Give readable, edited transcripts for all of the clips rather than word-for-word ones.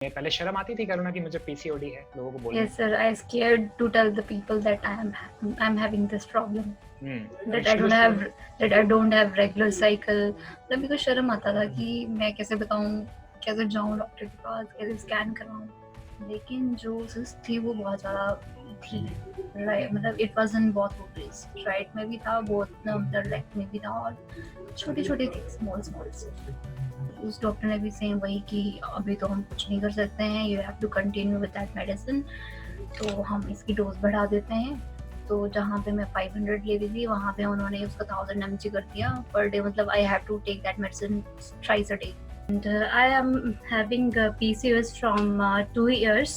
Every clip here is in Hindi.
मैं पहले शर्म आती थी करुणा कि मुझे पीसीओडी है लोगों को बोलने Yes, sir. I scared to tell the people that I'm having this problem. That I शुरू don't शुरू have that I don't have regular cycle. मतलब मेरे को शर्म आता था कि मैं कैसे बताऊँ, कैसे जाऊँ डॉक्टर के पास, कैसे स्कैन करवाऊँ। लेकिन जो सिस थी वो बहुत ज़्यादा थी, राइट, मतलब it was in both place, right में भी था, बोथ मतलब लेफ्ट में भी था, और छोटी छोटी थी, स्मॉल स्मॉल। उस डॉक्टर ने भी सेम वही कि अभी तो हम कुछ नहीं कर सकते हैं, you have to continue with that medicine, तो हम इसकी डोज बढ़ा देते हैं। तो जहाँ पे मैं 500 ले रही थी वहाँ पे उन्होंने उसका 1000 mg कर दिया पर डे, मतलब I have to take that medicine thrice a day. And I am having PCOS from 2 years,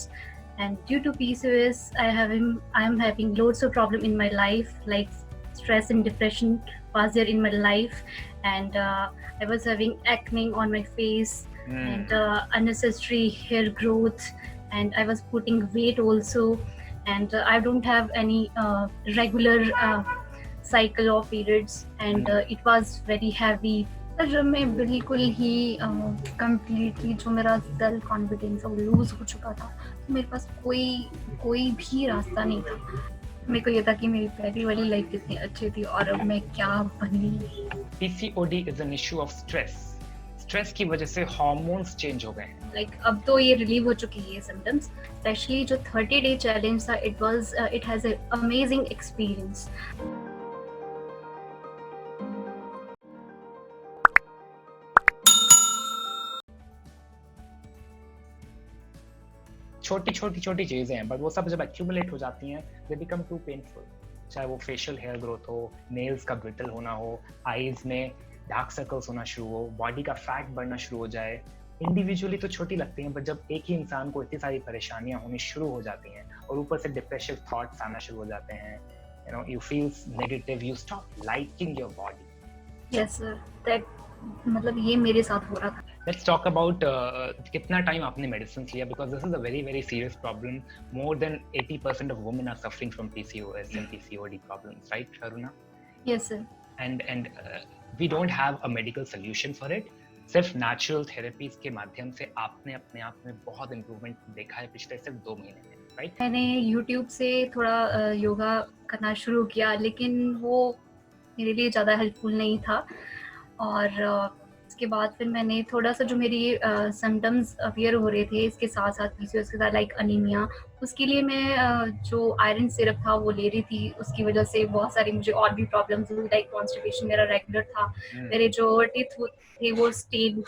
and due to PCOS I am having loads of problem in my life, like stress and depression was there in my life, and I was having acne on my face, and unnecessary hair growth, and I was putting weight also, and I don't have any regular cycle of periods, and it was very heavy. जब मैं बिल्कुल ही कम्प्लीटली जो मेरा सेल्फ कॉन्फिडेंस वो लूज हो चुका था, तो मेरे पास कोई भी रास्ता नहीं था। मेरे को ये था कि मेरी पहली वाली लाइफ कितनी अच्छी थी और अब मैं क्या बनी। PCOD is an issue of stress की वजह से हार्मोन्स चेंज हो गए हैं। लाइक अब तो ये रिलीव हो चुकी है ये सिम्टम्स, स्पेशली जो 30 डे चैलेंज था, it has a amazing experience. छोटी चीजें हैं, बट वो सब जब एक्यूमुलेट हो जाती हैं दे बिकम टू पेनफुल। चाहे वो फेशियल हेयर ग्रोथ हो, नेल्स का ब्रिटल होना हो, आईज में डार्क सर्कल्स होना शुरू हो, बॉडी का फैट बढ़ना शुरू हो जाए। इंडिविजुअली तो छोटी लगती हैं, बट जब एक ही इंसान को इतनी सारी परेशानियां होनी शुरू हो जाती हैं और ऊपर से डिप्रेसिव थॉट्स आना शुरू हो जाते हैं, you feel negative, you stop liking your body. Yes sir, that मतलब ये मेरे साथ हो रहा था। Let's talk about कितना टाइम आपने मेडिसिन लिया, because this is a very very serious problem. More than 80% of women are suffering from PCOS and PCOD problems, right, Karuna? Yes sir. And we don't have a medical solution for it. सिर्फ नेचुरल थेरेपीज के माध्यम से आपने अपने आप में बहुत इम्प्रूवमेंट देखा है पिछले सिर्फ 2 महीने में, राइट? मैंने YouTube से थोड़ा योगा करना शुरू किया, लेकिन वो मेरे लिए ज़्यादा हेल्पफुल नहीं था, और उसके बाद फिर मैंने थोड़ा सा जो मेरी सिम्टम्स अपियर हो रहे थे इसके साथ साथ PCOS के साथ, लाइक अनीमिया, उसके लिए मैं जो आयरन सिरप था वो ले रही थी। उसकी वजह से बहुत सारी मुझे और भी प्रॉब्लम्स हुई, लाइक कॉन्स्टिपेशन मेरा रेगुलर था। मेरे जो टीथ थे वो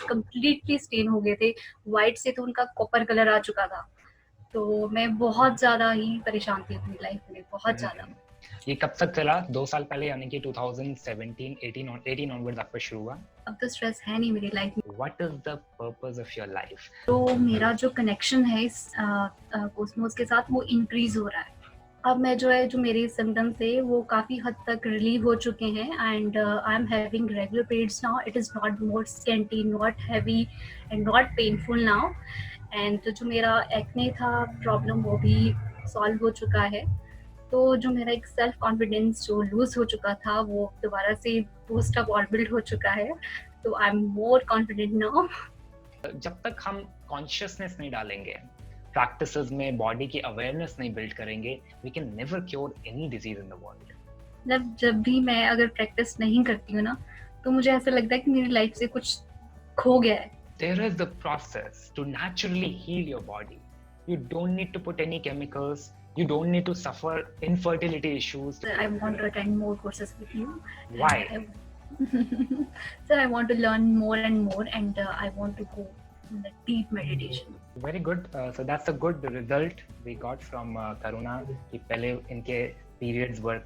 कम्प्लीटली स्टेन हो गए थे, वाइट से तो उनका कॉपर कलर आ चुका था। तो मैं बहुत ज़्यादा ही परेशान थी अपनी लाइफ में, बहुत ज़्यादा। ये कब तक चला? 2 साल पहले, यानी कि 2017-18 ऑनवर्ड्स आपका शुरू हुआ? अब तो स्ट्रेस है नहीं मेरी लाइफ में। What is the purpose of your life? तो मेरा जो कनेक्शन है इस कोस्मोस के साथ वो इंक्रीज हो रहा है। अब मैं जो मेरे सिम्टम्स थे वो काफ़ी हद तक रिलीव हो चुके हैं, and I am having regular periods now. It is not more scanty, not heavy and not painful now. And जो मेरा एक्ने था प्रॉब्लम वो भी सॉल्व हो चुका है। तो जो मेरा एक सेल्फ कॉन्फिडेंस जो लूज हो चुका था वो दोबारा से बूस्ट अप और बिल्ड हो चुका है। तो I am more confident now. जब तक हम कॉन्शियसनेस नहीं डालेंगे, प्रैक्टिसेस में बॉडी की अवेयरनेस नहीं बिल्ड करेंगे, we can never cure any disease in the world. मतलब जब भी मैं अगर प्रैक्टिस नहीं करती हूँ ना, तो मुझे ऐसा लगता है कि मेरी लाइफ से कुछ खो गया है। There is the process to naturally heal your body. You don't need to put any chemicals. You don't need to suffer infertility issues. I want to attend more courses with you. Why? Sir, I want to learn more and more, and I want to go in the deep meditation. Very good. So that's a good result we got from Karuna. कि पहले इनके periods were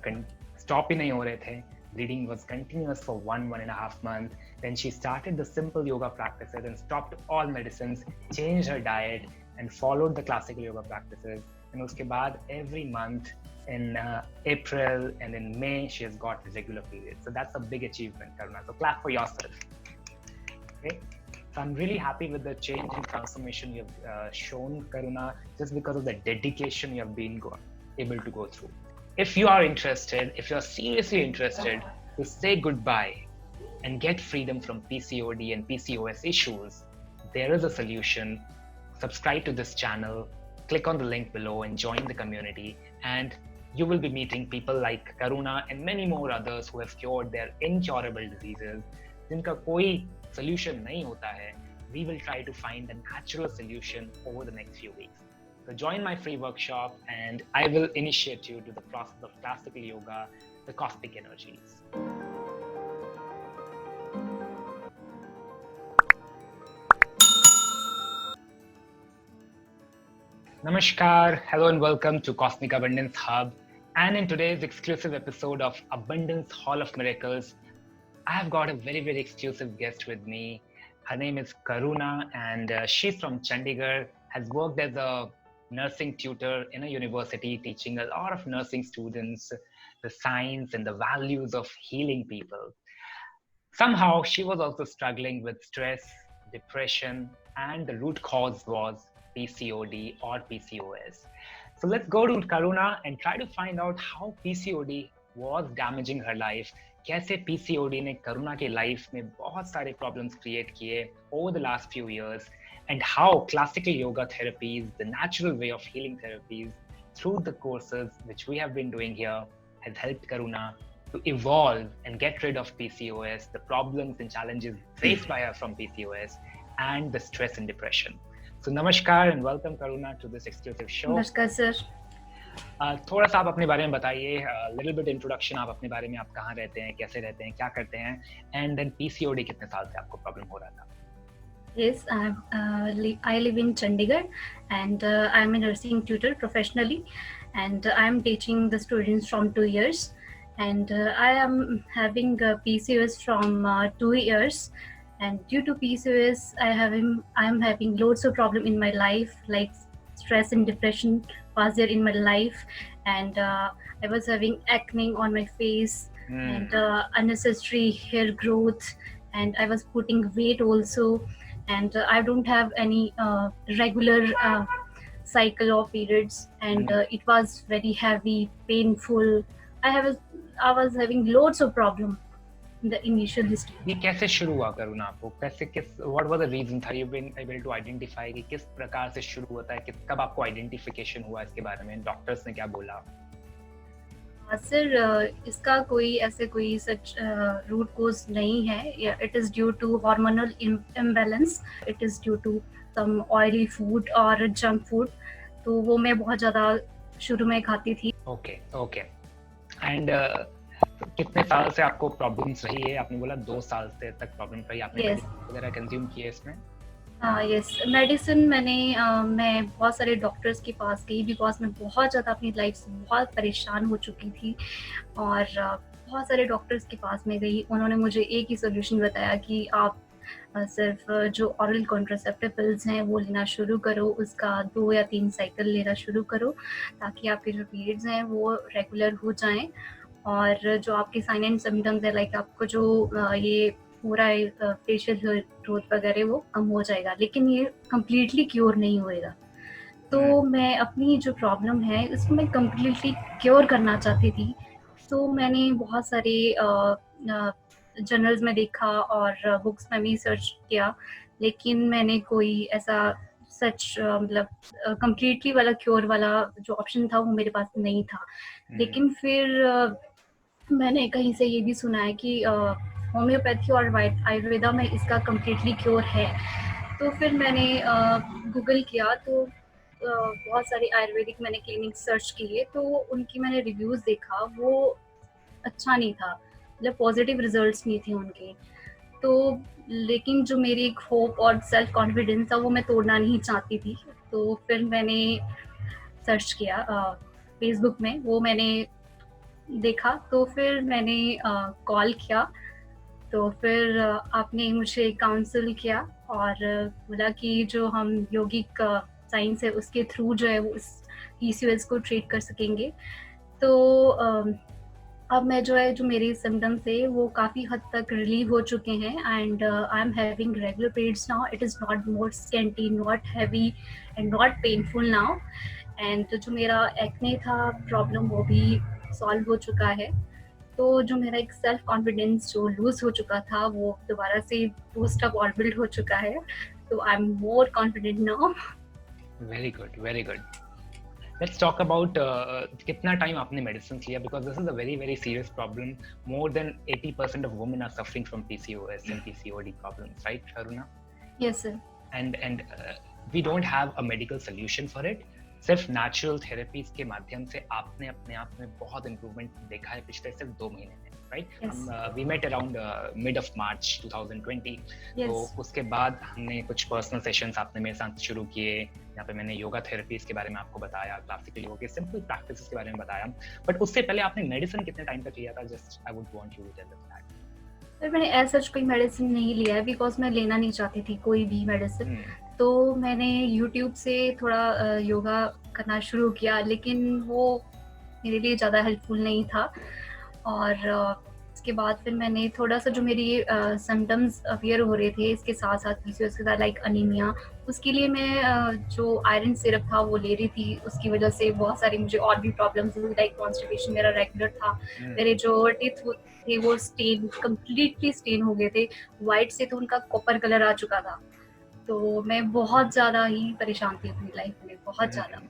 stop ही नहीं हो रहे थे. Bleeding was continuous for 1.5 months. Then she started the simple yoga practices and stopped all medicines, changed her diet and followed the classical yoga practices. And उसके बाद every month in April and in May she has got regular periods. So that's a big achievement, Karuna. So clap for yourself. Okay. So I'm really happy with the change and transformation you have shown, Karuna, just because of the dedication you have been able to go through. If you are interested, if you're seriously interested to say goodbye and get freedom from PCOD and PCOS issues, there is a solution subscribe to this channel, click on the link below and join the community, and you will be meeting people like Karuna and many more others who have cured their incurable diseases, जिनका कोई solution नहीं होता है. We will try to find a natural solution over the next few weeks. So join my free workshop and I will initiate you to the process of classical yoga, the cosmic energies. Namaskar, hello and welcome to Cosmic Abundance Hub. And in today's exclusive episode of Abundance Hall of Miracles, I have got a very, very exclusive guest with me. Her name is Karuna and she's from Chandigarh, has worked as a nursing tutor in a university, teaching a lot of nursing students the science and the values of healing people. Somehow, she was also struggling with stress, depression, and the root cause was PCOD or PCOS. So let's go to Karuna and try to find out how PCOD was damaging her life. कैसे PCOD ने करुणा की लाइफ में बहुत सारे problems create किए over the last few years, and how classical yoga therapies, the natural way of healing therapies, through the courses which we have been doing here, has helped Karuna to evolve and get rid of PCOS, the problems and challenges faced by her from PCOS, and the stress and depression. So namaskar and welcome Karuna to this exclusive show. नमस्कार सर. थोड़ा सा आप अपने बारे में बताइए, लिटिल बिट इंट्रोडक्शन, आप अपने बारे में, आप कहाँ रहते हैं, कैसे रहते हैं, क्या करते हैं, एंड देन पीसीओडी कितने साल से आपको प्रॉब्लम हो रहा था? Yes, I live in Chandigarh and I'm a nursing tutor professionally, and I'm teaching the students from 2 years, and I am having PCOS from 2 years, and due to PCOS I'm having loads of problem in my life, like stress and depression was there in my life, and I was having acne on my face and unnecessary hair growth, and I was putting weight also, and I don't have any regular cycle of periods, and it was very heavy, painful. I was having loads of problem in the initial stage. ये कैसे शुरू हुआ करुणा आपको? what was the reason? Have you been able to identify कि किस प्रकार से शुरू होता है, कब आपको आइडेंटिफिकेशन हुआ इसके बारे में, डॉक्टर्स ने क्या बोला? सर, इसका कोई सच रूट कोज नहीं है. It is due to hormonal imbalance, it is due to some oily food और जंक फूड, तो वो मैं बहुत ज्यादा शुरू में खाती थी. ओके. एंड कितने साल से आपको प्रॉब्लम्स रही है? आपने बोला 2 साल से तक प्रॉब्लम रही. आपने वगैरह कंज्यूम किए इसमें? यस, मेडिसिन मैं बहुत सारे डॉक्टर्स के पास गई, बिकॉज मैं बहुत ज़्यादा अपनी लाइफ से बहुत परेशान हो चुकी थी, और बहुत सारे डॉक्टर्स के पास मैं गई. उन्होंने मुझे एक ही सोल्यूशन बताया कि आप सिर्फ जो ऑरल कॉन्ट्रासेप्टिव पिल्स हैं वो लेना शुरू करो, उसका 2 या 3 साइकिल लेना शुरू करो, ताकि आपके जो पीरियड्स हैं वो रेगुलर हो जाएं, और जो आपके साइन एंड सिम्टम्स है, लाइक आपको जो ये पूरा फेशियल ग्रोथ वगैरह वो कम हो जाएगा, लेकिन ये कम्प्लीटली क्योर नहीं होएगा. तो मैं अपनी जो प्रॉब्लम है इसको मैं कम्प्लीटली क्योर करना चाहती थी. तो मैंने बहुत सारे जर्नल्स में देखा और बुक्स में भी सर्च किया, लेकिन मैंने कोई ऐसा सच मतलब कम्प्लीटली वाला क्योर वाला जो ऑप्शन था वो मेरे पास नहीं था. लेकिन फिर मैंने कहीं से ये भी सुना है कि होम्योपैथी और आयुर्वेदा में इसका कम्प्लीटली क्योर है. तो फिर मैंने गूगल किया, तो बहुत सारे आयुर्वेदिक मैंने क्लिनिक सर्च किए, तो उनकी मैंने रिव्यूज़ देखा, वो अच्छा नहीं था, मतलब पॉजिटिव रिजल्ट्स नहीं थे उनके. तो लेकिन जो मेरी एक होप और सेल्फ कॉन्फिडेंस था वो मैं तोड़ना नहीं चाहती थी. तो फिर मैंने सर्च किया फेसबुक में, वो मैंने देखा, तो फिर मैंने कॉल किया, तो फिर आपने मुझे काउंसिल किया और बोला कि जो हम योगिक साइंस है उसके थ्रू जो है वो इस PCOS को ट्रीट कर सकेंगे. तो अब मैं जो है, जो मेरे सिम्टम्स थे वो काफ़ी हद तक रिलीव हो चुके हैं, and I am having regular periods now. It is not more scanty, not heavy and not painful now. And जो मेरा एक्ने था प्रॉब्लम वो भी सॉल्व हो चुका है. तो जो मेरा एक सेल्फ कॉन्फिडेंस जो लूज हो चुका था वो दोबारा से बूस्ट अप और बिल्ड हो चुका है. तो I am more confident now. Very good, very good. Let's talk about कितना टाइम आपने मेडिसिन लिया, because this is a very very serious problem. More than 80% of women are suffering from PCOS and PCOD problems, right, Sharuna? Yes sir. And we don't have a medical solution for it. सिर्फ नेचुरल थेरेपीज के माध्यम से आपने अपने आप में बहुत इम्प्रूवमेंट देखा है पिछले सिर्फ 2 महीने में, right? Yes. We met around mid of March 2020. Yes. तो उसके बाद हमने कुछ पर्सनल सेशंस आपने मेरे साथ शुरू किए, यहाँ पे मैंने योगा थेरेपीज के बारे में आपको बताया, क्लासिकल योगा के सिंपल प्रैक्टिसेस के बारे में बताया. बट उससे पहले आपने मेडिसिन कितने टाइम तक लिया था? Just I would want you to tell us that. Sir मैंने ऐसा कोई मेडिसिन नहीं लिया है, बिकॉज मैं लेना नहीं चाहती थी कोई भी मेडिसिन. तो मैंने यूट्यूब से थोड़ा योगा करना शुरू किया, लेकिन वो मेरे लिए ज़्यादा हेल्पफुल नहीं था. और इसके बाद फिर मैंने थोड़ा सा जो मेरी सिम्टम्स अपियर हो रहे थे इसके साथ साथ पीसीओएस के साथ लाइक अनीमिया, उसके लिए मैं जो आयरन सिरप था वो ले रही थी. उसकी वजह से बहुत सारी मुझे और भी प्रॉब्लम्स हुई, लाइक कॉन्स्टिपेशन मेरा रेगुलर था. मेरे जो टीथ थे वो स्टेन, कम्प्लीटली स्टेन हो गए थे. वाइट से तो उनका कॉपर कलर आ चुका था. तो मैं बहुत ज़्यादा ही परेशान थी अपनी लाइफ में, बहुत ज़्यादा.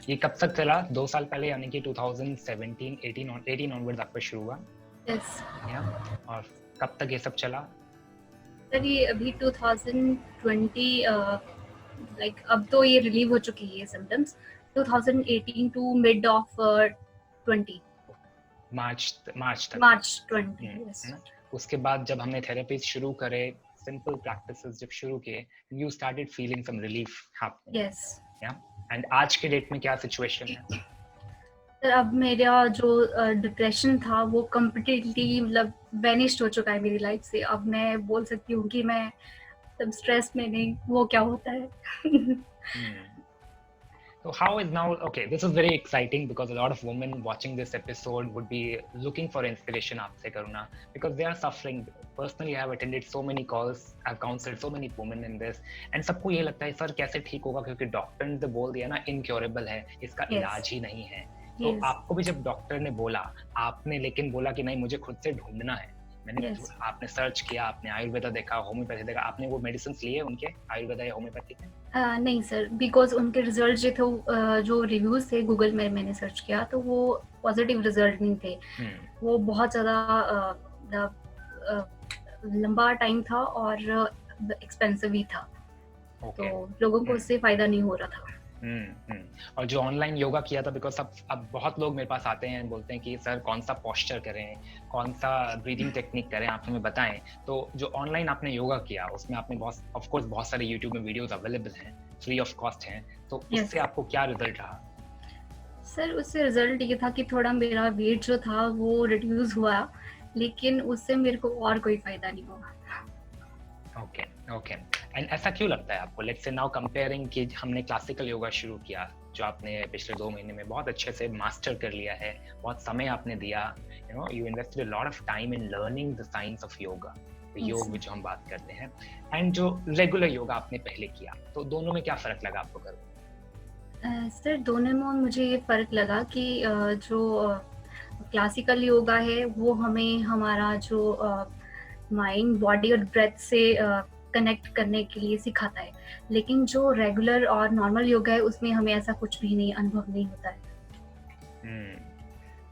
ये कब तक चला? 2 साल पहले, यानी कि 2017 18 ऑनवर्ड्स आपका शुरू हुआ? यस. और कब तक ये सब चला? सर ये अभी 2020 लाइक अब तो ये रिलीव हो चुकी है सिम्टम्स. 2018 टू मिड ऑफ 20 मार्च तक. मार्च 20. yes. उसके बाद जब हमने थेरेपी शुरू करे, सिंपल प्रैक्टिसेस जब शुरू किए, you started feeling some relief happening. Yes. And आज के डेट में क्या सिचुएशन है? सर अब मेरा जो डिप्रेशन था वो कम्प्लीटली मतलब वैनिश्ड हो चुका है मेरी लाइफ से. अब मैं बोल सकती हूँ कि मैं तब स्ट्रेस में नहीं, वो क्या होता है. So how is now, okay, this is very exciting because a lot of women watching this episode would be looking for inspiration aapse, Karuna, because they are suffering. Personally, I have attended so many calls, I've counseled so many women in this, and सबको ये लगता है सर कैसे ठीक होगा, क्योंकि डॉक्टर ने तो बोल दिया ना इनक्योरेबल है, इसका इलाज ही नहीं है. तो आपको भी जब डॉक्टर ने बोला, आपने लेकिन बोला कि नहीं मुझे खुद से ढूंढना है. मैंने आपने सर्च किया, आपने आयुर्वेदा देखा, होम्योपैथी देखा, आपने वो मेडिसिन लिए उनके आयुर्वेदा या होम्योपैथी के? नहीं सर, बिकॉज उनके रिजल्ट जो थे, जो रिव्यूज थे गूगल में मैंने सर्च किया तो वो पॉजिटिव रिजल्ट नहीं थे. वो बहुत ज़्यादा लंबा टाइम था और एक्सपेंसिव भी था. तो लोगों को उससे फायदा नहीं हो रहा था. और जो ऑनलाइन योगा किया था, बिकॉज अब बहुत लोग मेरे पास आते हैं, बोलते हैं कि सर कौन सा पोस्चर करें, कौन सा ब्रीदिंग टेक्निक करें, आप हमें बताएं. तो जो ऑनलाइन आपने योगा किया उसमें आपने बहुत सारे यूट्यूब में वीडियोस अवेलेबल हैं, फ्री ऑफ कॉस्ट हैं. तो उससे आपको क्या रिजल्ट रहा? सर उससे रिजल्ट ये था कि थोड़ा मेरा वेट जो था वो रिड्यूस हुआ, लेकिन उससे मेरे को और कोई फायदा नहीं हुआ. ओके. एंड ऐसा क्यों लगता है आपको? लेट्स से नाउ कंपेयरिंग कि हमने क्लासिकल योगा शुरू किया, जो आपने पिछले 2 महीने में बहुत अच्छे से मास्टर कर लिया है, बहुत समय आपने दिया, you invested a lot of time in learning the science of yoga, योग में जो हम बात करते हैं, एंड जो रेगुलर योगा आपने पहले किया, तो दोनों में क्या फर्क लगा आपको? करो सर दोनों में मुझे ये फर्क लगा कि जो क्लासिकल योगा है वो हमें हमारा जो माइंड, बॉडी और ब्रेथ से कनेक्ट करने के लिए सिखाता है, लेकिन जो रेगुलर और नॉर्मल योगा है उसमें हमें ऐसा कुछ भी नहीं, अनुभव नहीं होता है.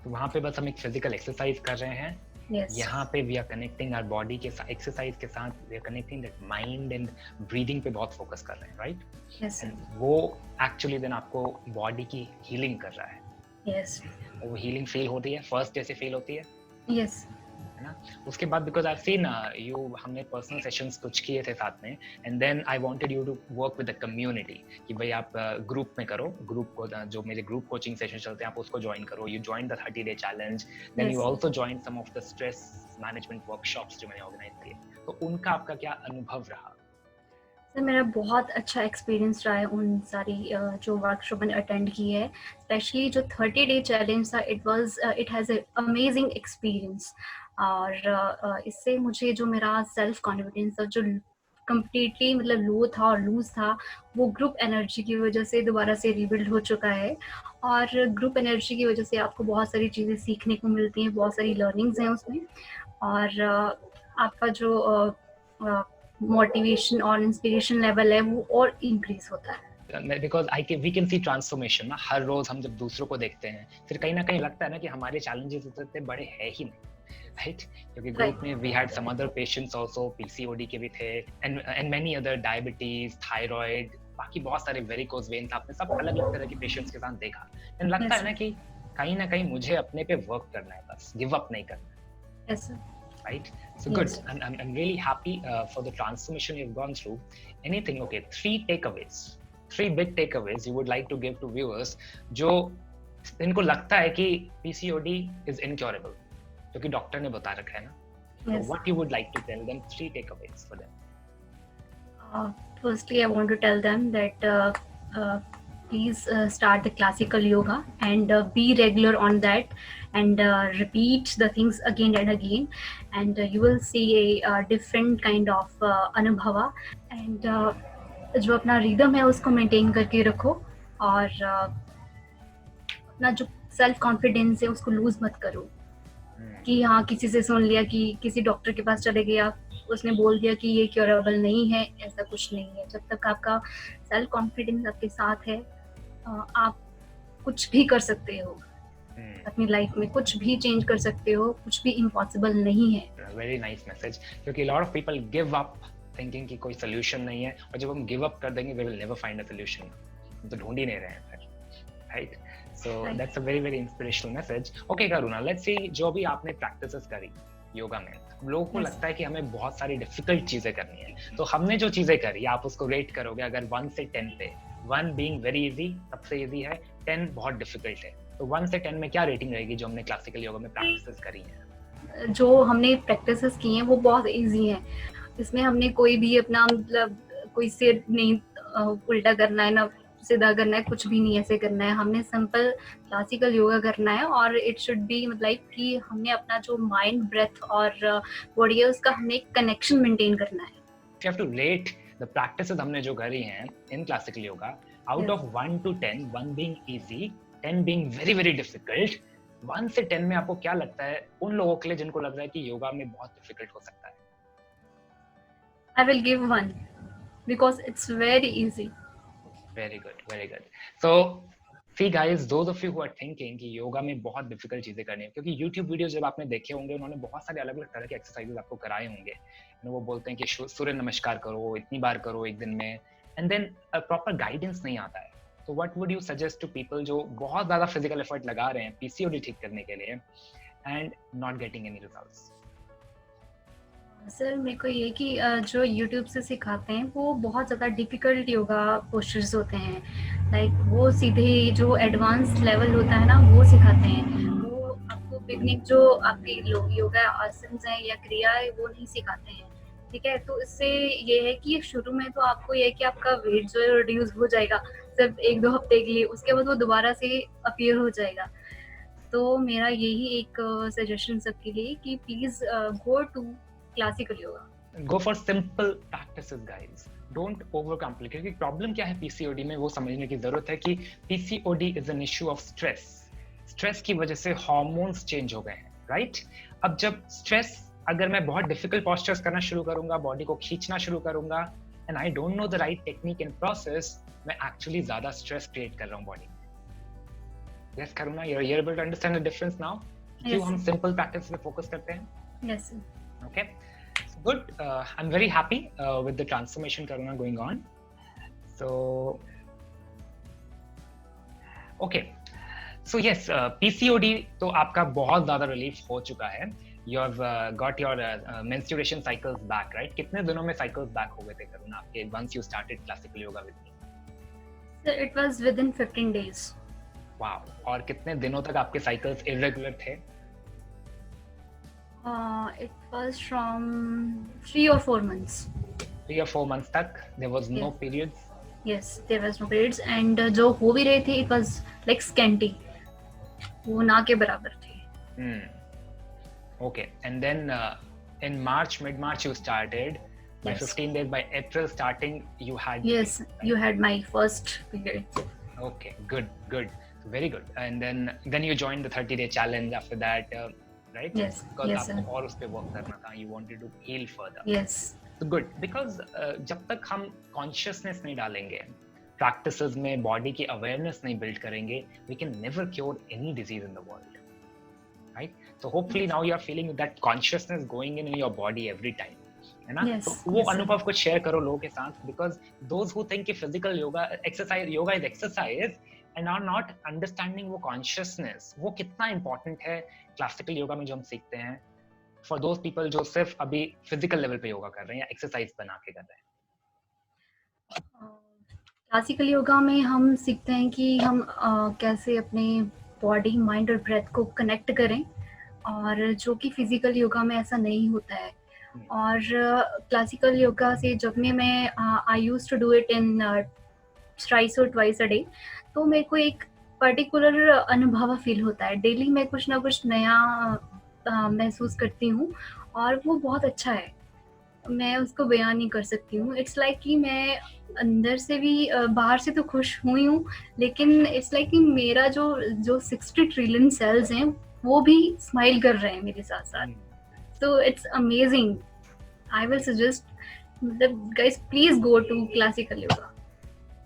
तो वहाँ पे बस हम एक फिजिकल एक्सरसाइज कर रहे हैं. यहाँ पे we are connecting our body के साथ, एक्सरसाइज के साथ we are connecting that mind and breathing पे बहुत फोकस कर रहे हैं, राइट? यस. वो एक्चुअली देन आपको बॉडी की हीलिंग कर रहा है. यस. वो हीलिंग फील होती है, फर्स्ट जैसे फील होती है. यस. है ना? उसके बाद बिकॉज आई सीन यू, हमने पर्सनल सेशंस कुछ किए थे साथ में, and then I wanted you to work with the community, कि भाई आप ग्रुप में करो, ग्रुप को जो मेरे ग्रुप कोचिंग सेशन चलते हैं आप उसको ज्वाइन करो. You join the 30-day challenge, then you also join some of the stress management workshops जो मैंने ऑर्गेनाइज किए. तो उनका आपका क्या अनुभव रहा? सर मेरा बहुत अच्छा एक्सपीरियंस रहा है उन सारी जो वर्कशॉप मैंने अटेंड की है, स्पेशली जो 30-day चैलेंज था. It has a amazing experience. और इससे मुझे जो मेरा सेल्फ कॉन्फिडेंस था, जो कम्प्लीटली मतलब लो था और लूज था, वो ग्रुप एनर्जी की वजह से दोबारा से रिबिल्ड हो चुका है. और ग्रुप एनर्जी की वजह से आपको बहुत सारी चीज़ें सीखने को मिलती हैं, बहुत सारी लर्निंग्स हैं उसमें, और आपका जो मोटिवेशन और इंस्पिरेशन लेवल है वो और इंक्रीज होता है. because we can see transformation ना, हर रोज हम जब दूसरों को देखते हैं फिर कहीं ना कहीं लगता है ना कि हमारे challenges इतने बड़े हैं ही नहीं, right? क्योंकि ग्रुप में we had some other patients also, PCOD के भी थे, and many other diabetes, thyroid, बाकी बहुत सारे वेरिकोज वेन्स, आपने सब अलग अलग तरह के पेशेंट्स के साथ देखा, एंड लगता है ना कि कहीं ना कहीं मुझे अपने पे वर्क करना है, बस गिव अप नहीं करना, Yes, sir. right? So good. I'm really happy for the transformation you've gone through. Anything, okay, three big takeaways you would like to give to viewers जो इनको लगता है कि PCOD is incurable, क्योंकि डॉक्टर ने बता रखा है ना, so Yes. what you would like to tell them, 3 takeaways for them? Firstly, I want to tell them that please start the classical yoga and be regular on that, and repeat the things again and again, and you will see a different kind of anubhava, and जो अपना रिदम है उसको मेंटेन करके रखो, और अपना जो सेल्फ कॉन्फिडेंस है उसको लूज मत करो कि हाँ किसी से सुन लिया कि किसी डॉक्टर के पास चले गए आप, उसने बोल दिया कि ये क्योरेबल नहीं है, ऐसा कुछ नहीं है। जब तक आपका सेल्फ कॉन्फिडेंस आपके साथ है आप कुछ भी कर सकते हो, अपनी लाइफ में कुछ भी चेंज कर सकते हो, कुछ भी इम्पॉसिबल नहीं है। वेरी नाइस मैसेज, क्योंकि lot of people give up thinking कि कोई सोल्यूशन नहीं है, और जब हम गिव अप कर देंगे we will never find a solution, हम तो ढूंढ ही नहीं रहे हैं फिर, right? So that's a very very inspirational message. Okay Karuna, let's see, जो भी आपने प्रैक्टिसेस करी योगा में, लोगों को लगता है कि हमें बहुत सारी डिफिकल्ट चीजें करनी है, तो हमने जो चीजें करी आप उसको रेट करोगे अगर 1 से 10 पे, 1 बीइंग वेरी इजी, सबसे इजी है, 10 बहुत डिफिकल्ट है, तो 1 से 10 में क्या रेटिंग रहेगी जो हमने क्लासिकल योगा में प्रैक्टिसेस करी है? जो हमने प्रैक्टिसेस की हैं वो बहुत इजी हैं, इसमें हमने कोई भी अपना मतलब कोई सिर नहीं उल्टा करना है ना सीधा करना है, कुछ भी नहीं ऐसे करना है, हमने सिंपल क्लासिकल योगा करना है, और इट शुड बी मतलब कि हमने अपना जो माइंड, ब्रेथ और बॉडी है उसका हमने एक कनेक्शन मेंटेन करना है। You have to rate the practices हमने जो करी हैं in classical yoga out of 1 to 10, 1 being easy, 10 being very very difficult, 1 से 10 में आपको क्या लगता है उन लोगों के लिए जिनको लग रहा है कि योगा में बहुत डिफिकल्ट हो सकता है? I will give 1 because it's very easy. Very good, very good. So see guys, those of you who are thinking कि योगा में बहुत डिफिकल्ट चीजें करनी है, क्योंकि YouTube वीडियोस जब आपने देखे होंगे उन्होंने बहुत सारे अलग अलग तरह के एक्सरसाइजेस आपको कराए होंगे, वो बोलते हैं कि सूर्य नमस्कार करो, इतनी बार करो एक दिन में, एंड देन प्रॉपर गाइडेंस नहीं आता है। तो what would you suggest to people जो बहुत ज्यादा फिजिकल एफर्ट लगा रहे हैं PCOD ठीक करने के लिए and not getting any results? Sir मेरे को ये कि जो YouTube से सिखाते हैं वो बहुत ज़्यादा डिफ़िकल्ट योगा पोस्चर्स होते हैं, लाइक वो सीधे जो एडवांस लेवल होता है ना वो सिखाते हैं, वो आपको बिगनिंग जो आपके योगा आसन हैं या क्रिया है वो नहीं सिखाते हैं, ठीक है? तो इससे ये है कि शुरू में तो आपको ये है कि आपका वेट जो है रिड्यूस हो जाएगा सिर्फ 1-2 हफ्ते के लिए, उसके बाद वो दोबारा से अपीयर हो जाएगा। तो मेरा यही एक सजेशन सबके लिए कि please go to classical yoga. Go for simple practices guys, don't overcomplicate, क्योंकि प्रॉब्लम क्या है PCOD में वो समझने की जरूरत है कि PCOD is an issue of stress की वजह से हार्मोन्स चेंज हो गए हैं, राइट? अब जब स्ट्रेस, अगर मैं बहुत डिफिकल्ट पोस्चर्स करना शुरू करूंगा, बॉडी को खींचना शुरू करूंगा, and I don't know the right technique and process, मैं एक्चुअली ज्यादा स्ट्रेस क्रिएट कर रहा हूँ बॉडी में। Yes Karuna, you are able to understand the difference now? क्यों हम सिंपल प्रैक्टिस पे फोकस करते हैं? Yes sir. Okay, so good. I'm very happy with the transformation Karuna going on. So, okay. So yes, PCOD तो आपका बहुत ज़्यादा relief हो चुका है. You have got your menstruation cycles back, right? कितने दिनों में cycles back हो गए थे करुणा आपके once you started classical yoga with me? Sir, it was within 15 days. Wow. और कितने दिनों तक आपके cycles irregular थे? It was from 3 or 4 months. 3 or 4 months तक there was no periods? Yes, there was no periods, and जो हो भी रहे थे it was like scanty. वो ना के बराबर थे. Okay, and then in mid-March you started. By 15 days, by April starting, you had. Yes, you had my first period. Okay, good, very good. And then you joined the 30-day challenge after that. Right? Yes, because yes, आपको और उस पे वर्क करना था, you wanted to heal further. Yes. So good, because जब तक हम consciousness नहीं डालेंगे, प्रैक्टिसेस में बॉडी की अवेयरनेस नहीं बिल्ड करेंगे, we can never cure any disease in the world, right? So hopefully now you are feeling that consciousness going in your body every time, है ना? Yes, तो वो yes, sir. अनुभव कुछ शेयर करो लोगों के साथ, because those who think कि physical yoga is exercise and are not understanding वो consciousness, वो कितना important है classical yoga में जो हम सीखते हैं, for those people जो सिर्फ अभी physical level पे योगा कर रहे हैं या exercise बना के कर रहे हैं. क्लासिकल योगा में हम सीखते हैं कि हम कैसे अपने बॉडी, माइंड और ब्रेथ को कनेक्ट करें, और जो कि फिजिकल योगा में ऐसा नहीं होता है. और क्लासिकल योगा से जब मैं I used to do it in thrice और ट्वाइस अ डे, तो मेरे को एक पर्टिकुलर अनुभव फील होता है. डेली मैं कुछ ना कुछ नया महसूस करती हूँ, और वो बहुत अच्छा है. मैं उसको बयान नहीं कर सकती हूँ. इट्स लाइक कि मैं अंदर से भी बाहर से तो खुश हुई हूँ, लेकिन इट्स लाइक कि मेरा जो 60 ट्रिलियन सेल्स हैं वो भी स्माइल कर रहे हैं मेरे साथ साथ. So it's amazing. I will suggest मतलब guys please go to classical yoga.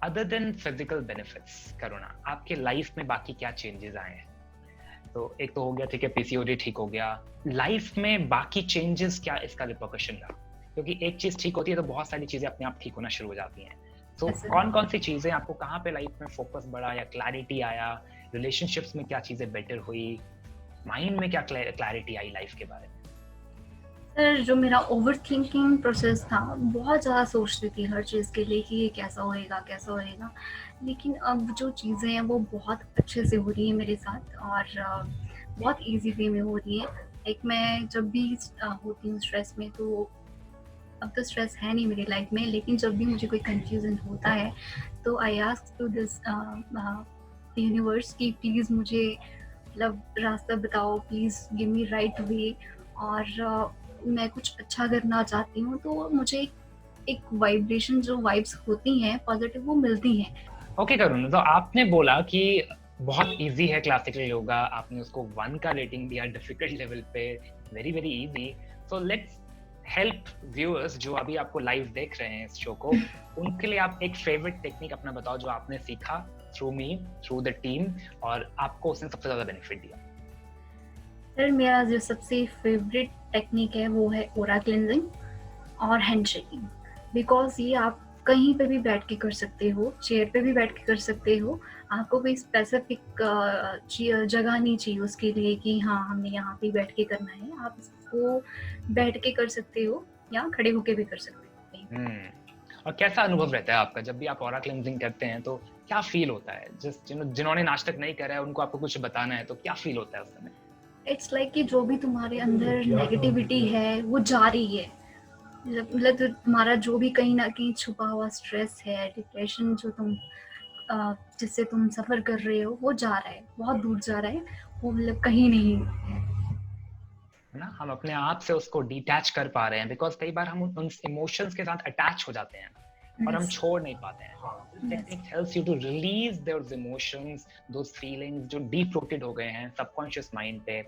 Other than physical benefits, करुणा, आपके लाइफ में बाकी क्या चेंजेस आए हैं? तो एक तो हो गया, ठीक है, पीसीओडी ठीक हो गया. लाइफ में बाकी चेंजेस क्या इसका रिपरकशन रहा? क्योंकि एक चीज ठीक होती है तो बहुत सारी चीजें अपने आप ठीक होना शुरू हो जाती हैं. तो कौन कौन सी चीजें आपको, कहाँ पे लाइफ में फोकस बढ़ा या क्लैरिटी आया? रिलेशनशिप्स में क्या चीजें बेटर हुई? माइंड में क्या क्लैरिटी आई लाइफ के बारे में? सर, जो मेरा ओवर थिंकिंग प्रोसेस था, बहुत ज़्यादा सोचती थी हर चीज़ के लिए कि ये कैसा होएगा, लेकिन अब जो चीज़ें हैं वो बहुत अच्छे से हो रही है मेरे साथ, और बहुत इजी वे में हो रही है. एक मैं जब भी होती हूँ स्ट्रेस में, तो अब तो स्ट्रेस है नहीं मेरी लाइफ में, लेकिन जब भी मुझे कोई कंफ्यूजन होता है तो I ask to this universe कि प्लीज़ मुझे मतलब रास्ता बताओ, please give me right way. और मैं कुछ अच्छा करना चाहती हूँ, तो मुझे एक वाइब्रेशन, जो वाइब्स होती हैं पॉजिटिव, वो मिलती हैं. ओके करुण, तो आपने बोला कि बहुत इजी है क्लासिकल योगा, आपने उसको 1 का रेटिंग दिया डिफिकल्ट लेवल पे, very very easy. So let's help viewers जो अभी आपको लाइव देख रहे हैं इस शो को, उनके लिए आप एक फेवरेट टेक्निक अपना बताओ जो आपने सीखा through me, through the team, और आपको उसने सबसे ज्यादा बेनिफिट दिया. सर, मेरा जो सबसे फेवरेट टेक्निक है वो है ओरा क्लेंजिंग और हैंड शेकिंग. बिकॉज ये आप कहीं पे भी बैठ के कर सकते हो, चेयर पे भी बैठ के कर सकते हो. आपको कोई स्पेसिफिक जगह नहीं चाहिए उसके लिए कि हाँ हमें यहाँ पे बैठ के करना है. आप इसको बैठ के कर सकते हो या खड़े होके भी कर सकते हो. और कैसा अनुभव रहता है आपका जब भी आप ओरा क्लेंजिंग करते हैं? तो क्या फील होता है? जिन्होंने आज तक नहीं करा है उनको आपको कुछ बताना है, तो क्या फील होता है उस समय? इट्स लाइक कि जो भी तुम्हारे अंदर नेगेटिविटी है वो जा रही है. मतलब तुम्हारा जो भी कहीं ना कहीं छुपा हुआ स्ट्रेस है, डिप्रेशन जो तुम जिससे तुम सफर कर रहे हो, वो जा रहा है, बहुत दूर जा रहा है. वो मतलब कहीं नहीं है ना, हम अपने आप से उसको डिटैच कर पा रहे हैं. बिकॉज कई बार हम उन इमोशंस के साथ अटैच हो जाते हैं और हम छोड़ नहीं पाते हैं. Technique helps you to release those emotions, those feelings जो डीप रूटेड हो गए हैं सबकॉन्शियस माइंड पे,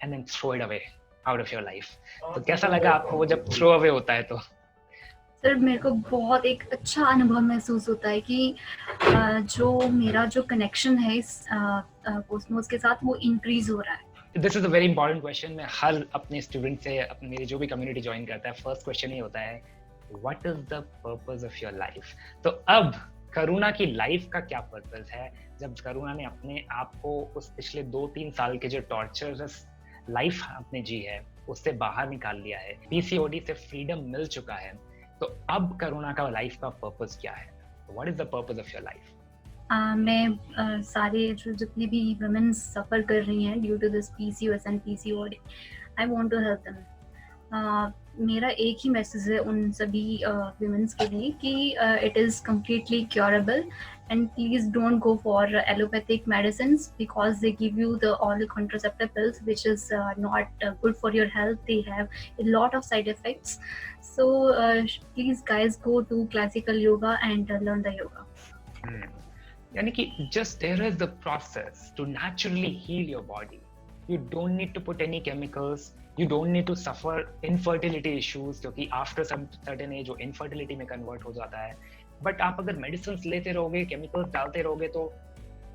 and then throw it away out of your life. तो कैसा लगा आपको वो जब थ्रो अवे होता है? तो सर, मेरे को बहुत एक अच्छा अनुभव महसूस होता है कि जो मेरा जो कनेक्शन है इस कॉस्मोस के साथ, वो इंक्रीज हो रहा है. This is a very important question. मैं हर अपने स्टूडेंट से, मेरी जो भी कम्युनिटी ज्वाइन करता है, फर्स्ट क्वेश्चन ही होता है, what is the purpose of your life? तो अब करुणा की लाइफ का क्या पर्पस है जब करुणा ने अपने आप को उस पिछले 2-3 साल के जो टॉर्चरस लाइफ आपने जी है उससे बाहर निकाल लिया है, पीसीओडी से फ्रीडम मिल चुका है, तो अब करुणा का लाइफ का पर्पस क्या है? What is the purpose of your life? मैं सारे जो जितने भी वुमेन सफ़र कर रही हैं due to this PCOS and PCOD, I want to help them. मेरा एक ही मैसेज है उन सभी वुमेन्स के लिए कि it is completely curable, and please don't go for allopathic medicines because they give you all the contraceptive pills, which is not good for your health. They have a lot of side effects. So please guys, go to classical yoga and learn the yoga. यानी कि just there is the process to naturally heal your body. You don't need to put any chemicals. You don't need to suffer infertility issues, क्योंकि after some certain age वो infertility में convert हो जाता है. बट आप अगर मेडिसिन लेते रहोगे, केमिकल्स डालते रहोगे, तो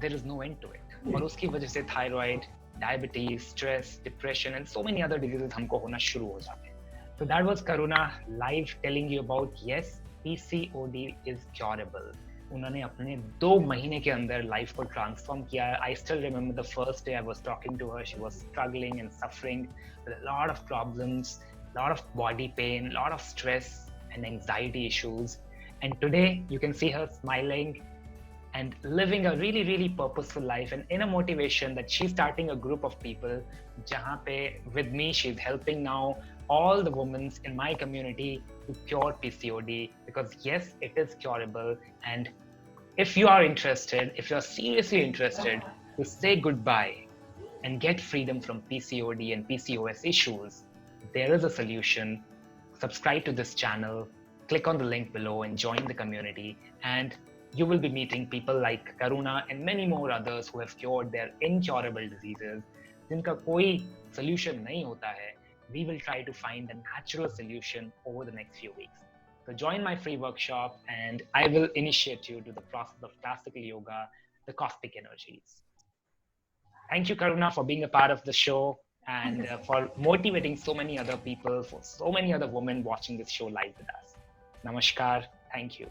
there is no end to it. और उसकी वजह से thyroid, diabetes, stress, depression and so many other diseases हमको होना शुरू हो जाते हैं. So that was Karuna live telling you about, yes, PCOD is curable. उन्होंने अपने 2 महीने के अंदर लाइफ को ट्रांसफॉर्म किया. I still remember the first day I was talking to her. She was struggling and suffering with a lot of problems, lot of body pain, lot of stress and anxiety issues. And today you can see her smiling and living a really, really purposeful life and inner motivation that she's starting a group of people. Jahan pe with me, she's helping now all the women in my community to cure PCOD, because yes, it is curable. And if you are interested, if you're seriously interested to say goodbye and get freedom from PCOD and PCOS issues, there is a solution. Subscribe to this channel, click on the link below and join the community, and you will be meeting people like Karuna and many more others who have cured their incurable diseases. जिनका कोई solution नहीं होता है. We will try to find a natural solution over the next few weeks. So join my free workshop and I will initiate you to the process of classical yoga, the cosmic energies. Thank you, Karuna, for being a part of the show and for motivating so many other people, for so many other women watching this show live with us. Namaskar. Thank you.